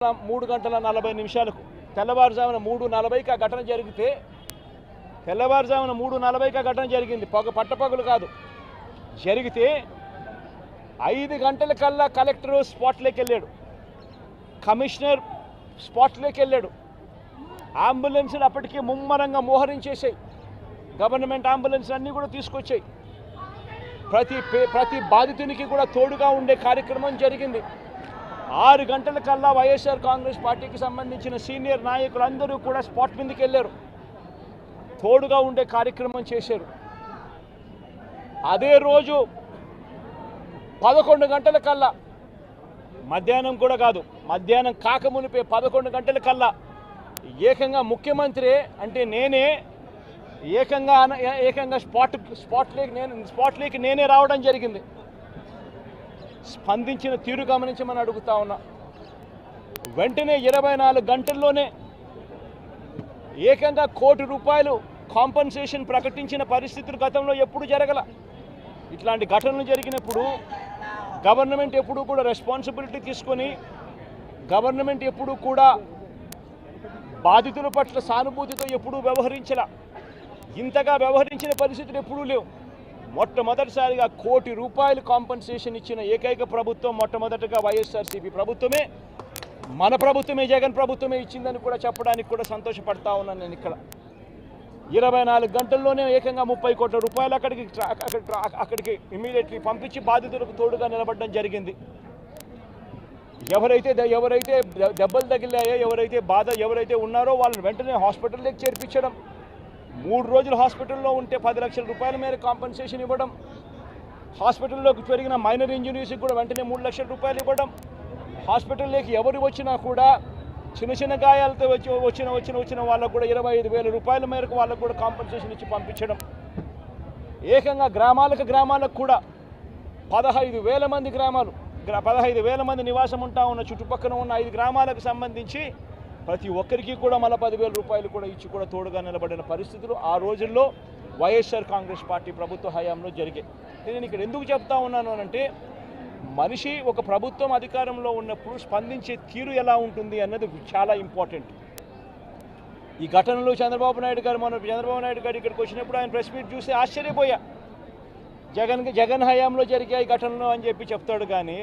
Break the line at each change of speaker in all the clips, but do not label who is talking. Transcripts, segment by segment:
3:40 తెల్లవారుజామున 3:40కి ఆ ఘటన జరిగితే తెల్లవారుజామున 3:40కి ఆ ఘటన జరిగింది. పట్టపగలు కాదు. జరిగితే 5 గంటలకల్లా కలెక్టర్ స్పాట్లోకి వెళ్ళాడు, కమిషనర్ స్పాట్లోకి వెళ్ళాడు. అంబులెన్స్లు అప్పటికే ముమ్మరంగా మోహరించేసాయి. గవర్నమెంట్ అంబులెన్స్ అన్నీ కూడా తీసుకొచ్చాయి. ప్రతి బాధితునికి కూడా తోడుగా ఉండే కార్యక్రమం జరిగింది. 6 గంటలకల్లా వైఎస్ఆర్ కాంగ్రెస్ పార్టీకి సంబంధించిన సీనియర్ నాయకులందరూ కూడా స్పాట్ మీదకి వెళ్ళారు, తోడుగా ఉండే కార్యక్రమం చేశారు. అదే రోజు 11 గంటలకల్లా, మధ్యాహ్నం కూడా కాదు, మధ్యాహ్నం కాకమునిపే 11 గంటలకల్లా ఏకంగా ముఖ్యమంత్రి అంటే నేనే ఏకంగా స్పాట్లోకి నేనే రావడం జరిగింది. స్పందించిన తీరు గమనించమని అడుగుతా ఉన్నా. వెంటనే 24 గంటల్లోనే ఏకంగా ₹1 కోటి కాంపన్సేషన్ ప్రకటించిన పరిస్థితులు గతంలో ఎప్పుడు జరగల. ఇట్లాంటి ఘటనలు జరిగినప్పుడు గవర్నమెంట్ ఎప్పుడూ కూడా రెస్పాన్సిబిలిటీ తీసుకొని, గవర్నమెంట్ ఎప్పుడూ కూడా బాధితుల పట్ల సానుభూతితో ఎప్పుడూ వ్యవహరించలా. ఇంతగా వ్యవహరించిన పరిస్థితులు ఎప్పుడూ లేవు. మొట్టమొదటిసారిగా ₹1 కోటి కాంపన్సేషన్ ఇచ్చిన ఏకైక ప్రభుత్వం మొట్టమొదటిగా వైఎస్ఆర్సీపీ ప్రభుత్వమే, మన ప్రభుత్వమే, జగన్ ప్రభుత్వమే ఇచ్చిందని కూడా చెప్పడానికి కూడా సంతోషపడతా ఉన్నాను నేను. ఇక్కడ 24 గంటల్లోనే ఏకంగా ₹30 కోట్ల అక్కడికి ఇమీడియట్లీ పంపించి బాధితులకు తోడుగా నిలబడడం జరిగింది. ఎవరైతే దెబ్బలు తగిలాయో, ఎవరైతే ఉన్నారో వాళ్ళని వెంటనే హాస్పిటల్లోకి చేర్పించడం, 3 రోజులు హాస్పిటల్లో ఉంటే ₹10 లక్షల మేర కాంపన్సేషన్ ఇవ్వడం, హాస్పిటల్లోకి జరిగిన మైనర్ ఇంజనీర్స్కి కూడా వెంటనే ₹3 లక్షలు ఇవ్వడం, హాస్పిటల్లోకి ఎవరు వచ్చినా కూడా చిన్న గాయాలతో వచ్చిన వాళ్ళకు కూడా ₹25,000 మేరకు వాళ్ళకు కూడా కాంపన్సేషన్ ఇచ్చి పంపించడం. ఏకంగా గ్రామాలకు కూడా 15,000 మంది నివాసం ఉంటా ఉన్న చుట్టుపక్కల ఉన్న 5 గ్రామాలకు సంబంధించి ప్రతి ఒక్కరికి కూడా మళ్ళీ ₹10,000 కూడా ఇచ్చి కూడా తోడుగా నిలబడిన పరిస్థితులు ఆ రోజుల్లో వైఎస్ఆర్ కాంగ్రెస్ పార్టీ ప్రభుత్వ హయాంలో జరిగాయి. నేను ఇక్కడ ఎందుకు చెప్తా ఉన్నాను అంటే, మనిషి ఒక ప్రభుత్వం అధికారంలో ఉన్నప్పుడు స్పందించే తీరు ఎలా ఉంటుంది అన్నది చాలా ఇంపార్టెంట్. ఈ ఘటనలో చంద్రబాబు నాయుడు గారు ఇక్కడికి వచ్చినప్పుడు ఆయన ప్రెస్ మీట్ చూసి ఆశ్చర్యపోయా. జగన్ హయాంలో జరిగాయి ఘటనలు అని చెప్పి చెప్తాడు కానీ,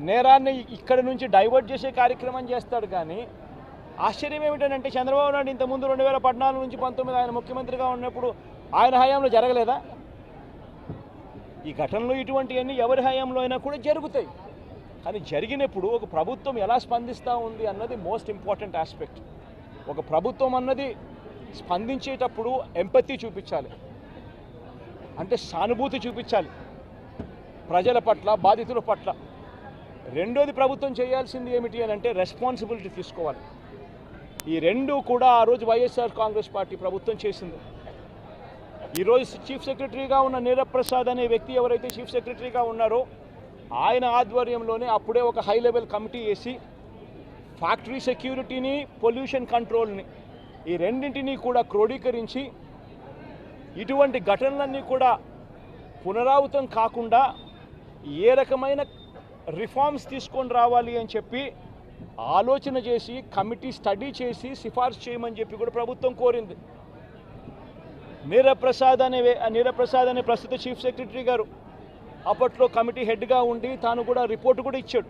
నేరాన్ని ఇక్కడ నుంచి డైవర్ట్ చేసే కార్యక్రమం చేస్తాడు కానీ, ఆశ్చర్యం ఏమిటంటే చంద్రబాబు నాయుడు ఇంతకుముందు 2014 నుంచి 19 ఆయన ముఖ్యమంత్రిగా ఉన్నప్పుడు ఆయన హయాంలో జరగలేదా? ఈ ఘటనలు ఇటువంటివన్నీ ఎవరి హయాంలో అయినా కూడా జరుగుతాయి. కానీ జరిగినప్పుడు ఒక ప్రభుత్వం ఎలా స్పందిస్తూ ఉంది అన్నది మోస్ట్ ఇంపార్టెంట్ ఆస్పెక్ట్. ఒక ప్రభుత్వం అన్నది స్పందించేటప్పుడు ఎంపతి చూపించాలి, అంటే సానుభూతి చూపించాలి ప్రజల పట్ల, బాధితుల పట్ల. రెండోది ప్రభుత్వం చేయాల్సింది ఏమిటి అని అంటే రెస్పాన్సిబిలిటీ తీసుకోవాలి. ఈ రెండు కూడా ఆ రోజు వైఎస్ఆర్ కాంగ్రెస్ పార్టీ ప్రభుత్వం చేసింది. ఈరోజు చీఫ్ సెక్రటరీగా ఉన్న నీరబ్ ప్రసాద్ అనే వ్యక్తి ఎవరైతే చీఫ్ సెక్రటరీగా ఉన్నారో ఆయన ఆధ్వర్యంలోనే అప్పుడే ఒక హై లెవెల్ కమిటీ వేసి ఫ్యాక్టరీ సెక్యూరిటీని, పొల్యూషన్ కంట్రోల్ని, ఈ రెండింటినీ కూడా క్రోడీకరించి ఇటువంటి ఘటనలన్నీ కూడా పునరావృతం కాకుండా ఏ రకమైన రిఫార్మ్స్ తీసుకొని రావాలి అని చెప్పి ఆలోచన చేసి కమిటీ స్టడీ చేసి సిఫార్సు చేయమని చెప్పి కూడా ప్రభుత్వం కోరింది. నీరబ్ ప్రసాద్ అనే ప్రస్తుత చీఫ్ సెక్రటరీ గారు అప్పట్లో కమిటీ హెడ్గా ఉండి తాను కూడా రిపోర్ట్ కూడా ఇచ్చాడు.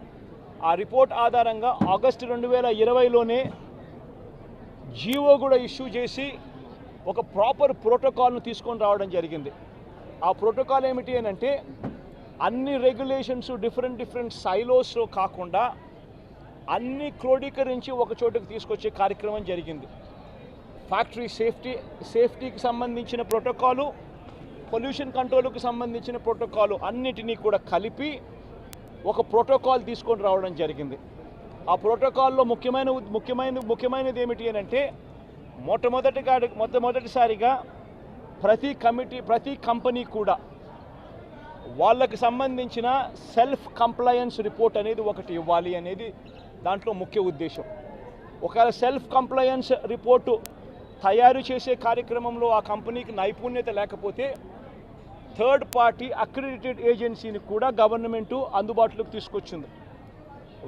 ఆ రిపోర్ట్ ఆధారంగా ఆగస్టు 2020లోనే జీవో కూడా ఇష్యూ చేసి ఒక ప్రాపర్ ప్రోటోకాల్ను తీసుకొని రావడం జరిగింది. ఆ ప్రోటోకాల్ ఏమిటి అని అంటే, అన్ని రెగ్యులేషన్స్ డిఫరెంట్ సైలోస్లో కాకుండా అన్ని క్రోడీకరించి ఒక చోటుకు తీసుకొచ్చే కార్యక్రమం జరిగింది. ఫ్యాక్టరీ సేఫ్టీకి సంబంధించిన ప్రోటోకాలు, పొల్యూషన్ కంట్రోల్కి సంబంధించిన ప్రోటోకాలు అన్నిటినీ కూడా కలిపి ఒక ప్రోటోకాల్ తీసుకొని రావడం జరిగింది. ఆ ప్రోటోకాల్లో ముఖ్యమైనది ఏమిటి అని అంటే, మొట్టమొదటిసారిగా ప్రతి కంపెనీ కూడా వాళ్ళకి సంబంధించిన సెల్ఫ్ కంప్లయన్స్ రిపోర్ట్ అనేది ఒకటి ఇవ్వాలి అనేది దాంట్లో ముఖ్య ఉద్దేశం. ఒకవేళ సెల్ఫ్ కంప్లయన్స్ రిపోర్టు తయారు చేసే కార్యక్రమంలో ఆ కంపెనీకి నైపుణ్యత లేకపోతే థర్డ్ పార్టీ అక్రిడిటెడ్ ఏజెన్సీని కూడా గవర్నమెంటు అందుబాటులోకి తీసుకొచ్చింది.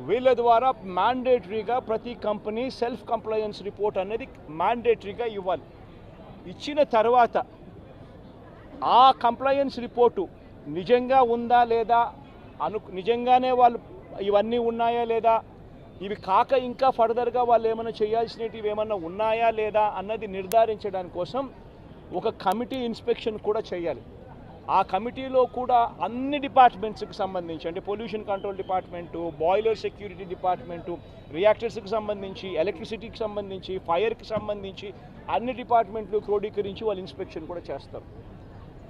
వీళ్ళ ద్వారా మ్యాండేటరీగా ప్రతి కంపెనీ సెల్ఫ్ కంప్లయన్స్ రిపోర్ట్ అనేది మ్యాండేటరీగా ఇవ్వాలి. ఇచ్చిన తర్వాత ఆ కంప్లయన్స్ రిపోర్టు నిజంగా ఉందా లేదా, నిజంగానే వాళ్ళు ఇవన్నీ ఉన్నాయా లేదా, ఇవి కాక ఇంకా ఫర్దర్గా వాళ్ళు ఏమైనా చేయాల్సినవి ఏమన్నా ఉన్నాయా లేదా అన్నది నిర్ధారించడానికి కోసం ఒక కమిటీ ఇన్స్పెక్షన్ కూడా చేయాలి. ఆ కమిటీలో కూడా అన్ని డిపార్ట్మెంట్స్కి సంబంధించి, అంటే pollution control department, boiler security department, రియాక్టర్స్కి సంబంధించి, ఎలక్ట్రిసిటీకి సంబంధించి, ఫైర్కి సంబంధించి అన్ని డిపార్ట్మెంట్లు క్రోడీకరించి వాళ్ళు ఇన్స్పెక్షన్ కూడా చేస్తారు.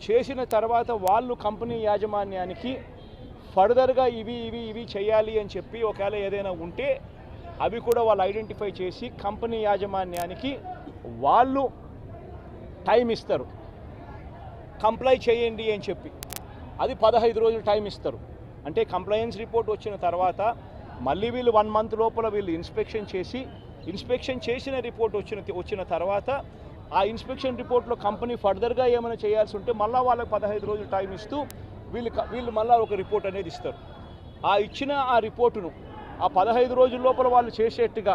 చేసిన తర్వాత వాళ్ళు కంపెనీ యాజమాన్యానికి ఫర్దర్గా ఇవి చేయాలి అని చెప్పి ఒకవేళ ఏదైనా ఉంటే అవి కూడా వాళ్ళు ఐడెంటిఫై చేసి కంపెనీ యాజమాన్యానికి వాళ్ళు టైం ఇస్తారు, కంప్లై చేయండి అని చెప్పి. అది 15 రోజులు టైం ఇస్తారు. అంటే కంప్లయన్స్ రిపోర్ట్ వచ్చిన తర్వాత మళ్ళీ వీళ్ళు 1 మంత్ లోపల వీళ్ళు ఇన్స్పెక్షన్ చేసిన రిపోర్ట్ వచ్చిన తర్వాత ఆ ఇన్స్పెక్షన్ రిపోర్ట్లో కంపెనీ ఫర్దర్గా ఏమైనా చేయాల్సి ఉంటే మళ్ళీ వాళ్ళకి 15 రోజులు టైం ఇస్తూ వీళ్ళు మళ్ళీ ఒక రిపోర్ట్ అనేది ఇస్తారు. ఆ ఇచ్చిన ఆ రిపోర్టును ఆ 15 రోజుల లోపల వాళ్ళు చేసేట్టుగా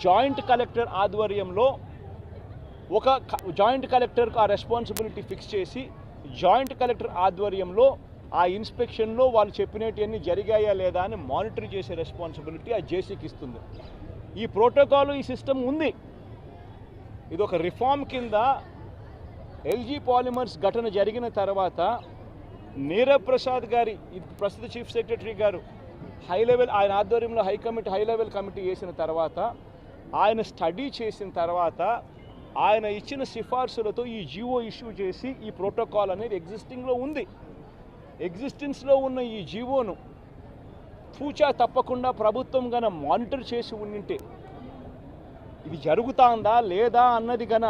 జాయింట్ కలెక్టర్ ఆధ్వర్యంలో ఒక జాయింట్ కలెక్టర్కు ఆ రెస్పాన్సిబిలిటీ ఫిక్స్ చేసి జాయింట్ కలెక్టర్ ఆధ్వర్యంలో ఆ ఇన్స్పెక్షన్లో వాళ్ళు చెప్పినవన్నీ జరిగాయా లేదా అని మానిటర్ చేసే రెస్పాన్సిబిలిటీ ఆ జేసీకి ఇస్తుంది. ఈ ప్రోటోకాల్, ఈ సిస్టమ్ ఉంది. ఇది ఒక రిఫార్మ్ కింద ఎల్జీ పాలిమర్స్ ఘటన జరిగిన తర్వాత నీరబ్ ప్రసాద్ గారి ప్రస్తుత చీఫ్ సెక్రటరీ గారు ఆయన ఆధ్వర్యంలో హై లెవెల్ కమిటీ వేసిన తర్వాత ఆయన స్టడీ చేసిన తర్వాత ఆయన ఇచ్చిన సిఫార్సులతో ఈ జీవో ఇష్యూ చేసి ఈ ప్రోటోకాల్ అనేది ఎగ్జిస్టెన్స్లో ఉన్న ఈ జీవోను పూచా తప్పకుండా ప్రభుత్వం గన మానిటర్ చేసి ఉండింటే, ఇది జరుగుతుందా లేదా అన్నది గన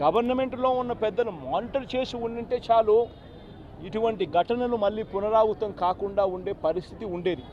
గవర్నమెంట్లో ఉన్న పెద్దలు మానిటర్ చేసి ఉండింటే చాలు, ఇటువంటి ఘటనలు మళ్ళీ పునరావృతం కాకుండా ఉండే పరిస్థితి ఉండేది.